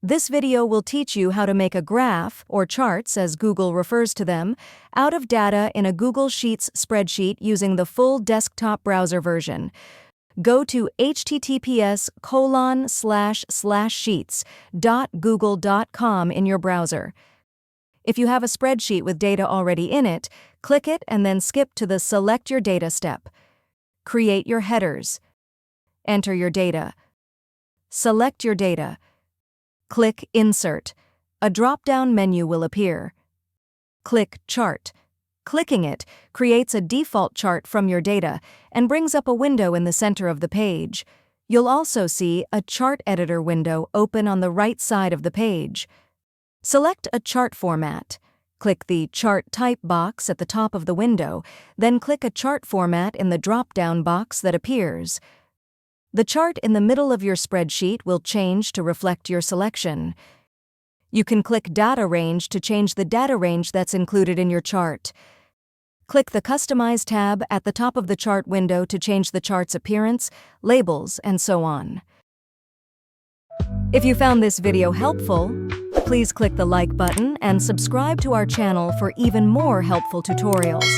This video will teach you how to make a graph, or charts as Google refers to them, out of data in a Google Sheets spreadsheet using the full desktop browser version. Go to https://sheets.google.com in your browser. If you have a spreadsheet with data already in it, click it and then skip to the Select Your Data step. Create your headers. Enter your data. Select your data. Click Insert. A drop-down menu will appear. Click Chart. Clicking it creates a default chart from your data and brings up a window in the center of the page. You'll also see a chart editor window open on the right side of the page. Select a chart format. Click the Chart Type box at the top of the window, then click a chart format in the drop-down box that appears. The chart in the middle of your spreadsheet will change to reflect your selection. You can click Data Range to change the data range that's included in your chart. Click the Customize tab at the top of the chart window to change the chart's appearance, labels, and so on. If you found this video helpful, please click the like button and subscribe to our channel for even more helpful tutorials.